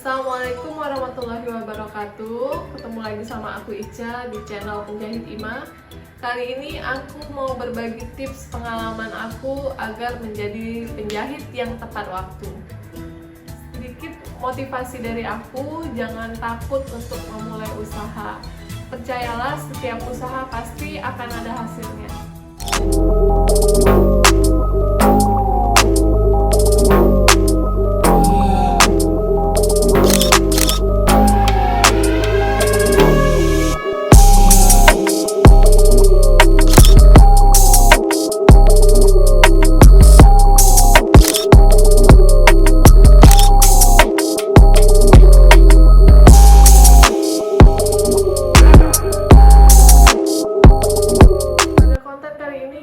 Assalamualaikum warahmatullahi wabarakatuh. Ketemu lagi sama aku Ica di channel Penjahit Ima. Kali ini aku mau berbagi tips pengalaman aku agar menjadi penjahit yang tepat waktu. Sedikit motivasi dari aku, jangan takut untuk memulai usaha. Percayalah, setiap usaha pasti akan ada hasilnya.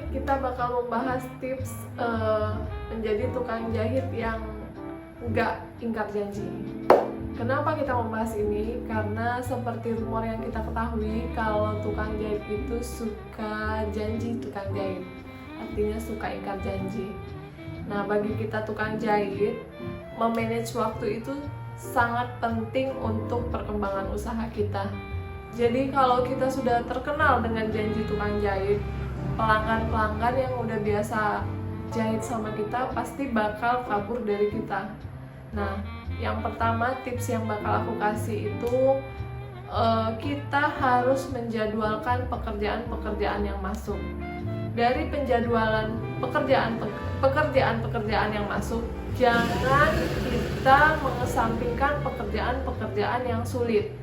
Kita bakal membahas tips menjadi tukang jahit yang nggak ingkar janji. Kenapa kita membahas ini? Karena seperti rumor yang kita ketahui, kalau tukang jahit itu suka janji tukang jahit, artinya suka ingkar janji. Nah, bagi kita tukang jahit, memanage waktu itu sangat penting untuk perkembangan usaha kita. Jadi kalau kita sudah terkenal dengan janji tukang jahit, pelanggan-pelanggan yang udah biasa jahit sama kita pasti bakal kabur dari kita. Nah, yang pertama tips yang bakal aku kasih itu kita harus menjadwalkan pekerjaan-pekerjaan yang masuk. Dari penjadwalan pekerjaan yang masuk, jangan kita mengesampingkan pekerjaan-pekerjaan yang sulit.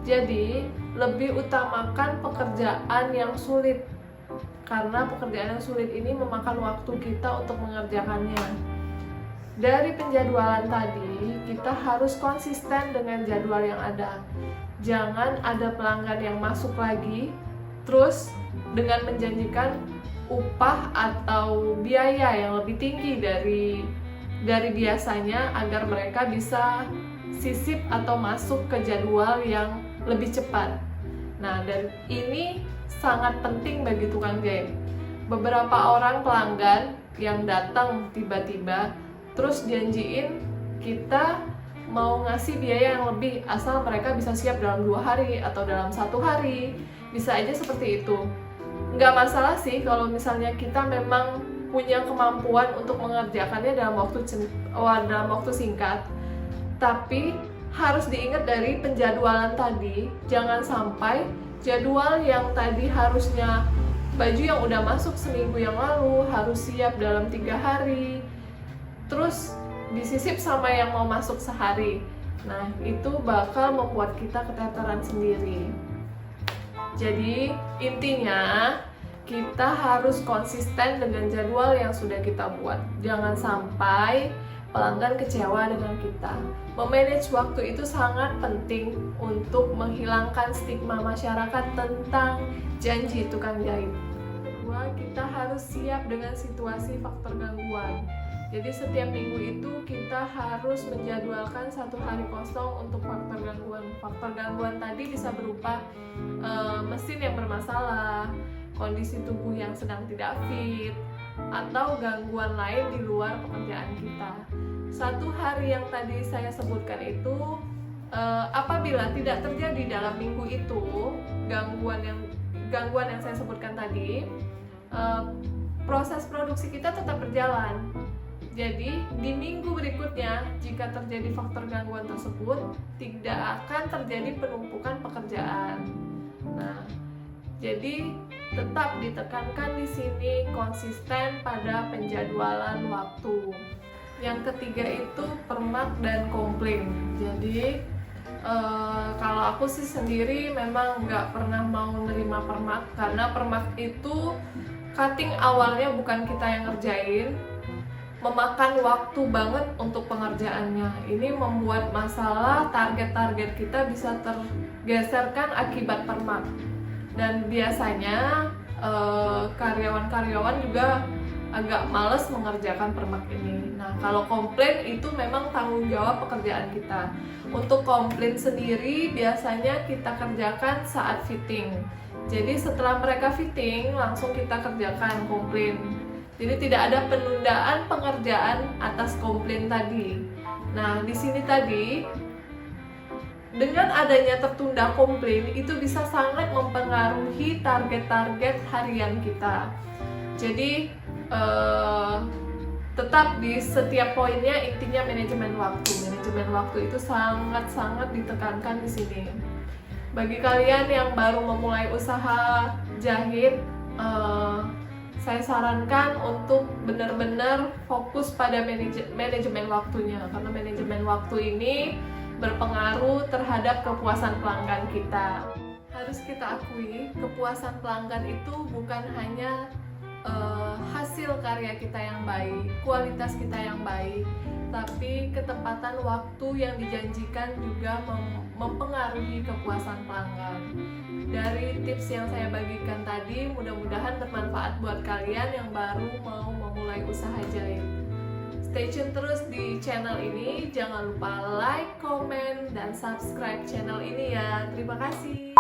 Jadi, lebih utamakan pekerjaan yang sulit. Karena pekerjaan yang sulit ini memakan waktu kita untuk mengerjakannya. Dari penjadwalan tadi, kita harus konsisten dengan jadwal yang ada. Jangan ada pelanggan yang masuk lagi, terus dengan menjanjikan upah atau biaya yang lebih tinggi dari biasanya agar mereka bisa sisip atau masuk ke jadwal yang lebih cepat. Nah, dan ini sangat penting bagi tukang jahit. Beberapa orang pelanggan yang datang tiba-tiba terus janjiin kita mau ngasih biaya yang lebih asal mereka bisa siap dalam 2 hari atau dalam 1 hari, bisa aja seperti itu. Nggak masalah sih kalau misalnya kita memang punya kemampuan untuk mengerjakannya dalam waktu singkat, tapi harus diingat dari penjadwalan tadi, jangan sampai jadwal yang tadi harusnya baju yang udah masuk seminggu yang lalu harus siap dalam 3 hari, terus disisip sama yang mau masuk sehari. Nah, itu bakal membuat kita keteteran sendiri. Jadi intinya kita harus konsisten dengan jadwal yang sudah kita buat. Jangan sampai pelanggan kecewa dengan kita. Memanage waktu itu sangat penting untuk menghilangkan stigma masyarakat tentang janji tukang jahit. Kedua, kita harus siap dengan situasi faktor gangguan. Jadi setiap minggu itu kita harus menjadwalkan 1 hari kosong untuk faktor gangguan. Faktor gangguan tadi bisa berupa mesin yang bermasalah, kondisi tubuh yang sedang tidak fit, atau gangguan lain di luar pekerjaan kita. 1 hari yang tadi saya sebutkan itu apabila tidak terjadi dalam minggu itu gangguan yang saya sebutkan tadi, proses produksi kita tetap berjalan. Jadi di minggu berikutnya jika terjadi faktor gangguan tersebut tidak akan terjadi penumpukan pekerjaan. Nah, jadi tetap ditekankan di sini konsisten pada penjadwalan waktu. Yang ketiga itu permak dan komplain. Jadi kalau aku sih sendiri memang nggak pernah mau menerima permak, karena permak itu cutting awalnya bukan kita yang ngerjain, memakan waktu banget untuk pengerjaannya. Ini membuat masalah target-target kita bisa tergeserkan akibat permak. Dan biasanya karyawan-karyawan juga agak males mengerjakan permak ini. Nah, kalau komplain itu memang tanggung jawab pekerjaan kita. Untuk komplain sendiri biasanya kita kerjakan saat fitting. Jadi setelah mereka fitting langsung kita kerjakan komplain. Jadi tidak ada penundaan pengerjaan atas komplain tadi. Nah, di sini tadi dengan adanya tertunda komplain itu bisa sangat mempengaruhi target-target harian kita. Jadi tetap di setiap poinnya intinya manajemen waktu. Manajemen waktu itu sangat-sangat ditekankan di sini. Bagi kalian yang baru memulai usaha jahit, saya sarankan untuk benar-benar fokus pada manajemen waktunya, karena manajemen waktu ini berpengaruh terhadap kepuasan pelanggan kita. Harus kita akui, kepuasan pelanggan itu bukan hanya hasil karya kita yang baik, kualitas kita yang baik, tapi ketepatan waktu yang dijanjikan juga mempengaruhi kepuasan pelanggan. Dari tips yang saya bagikan tadi, mudah-mudahan bermanfaat buat kalian yang baru mau memulai usaha jahit. Stay tune terus di channel ini, jangan lupa like, komen, dan subscribe channel ini ya. Terima kasih.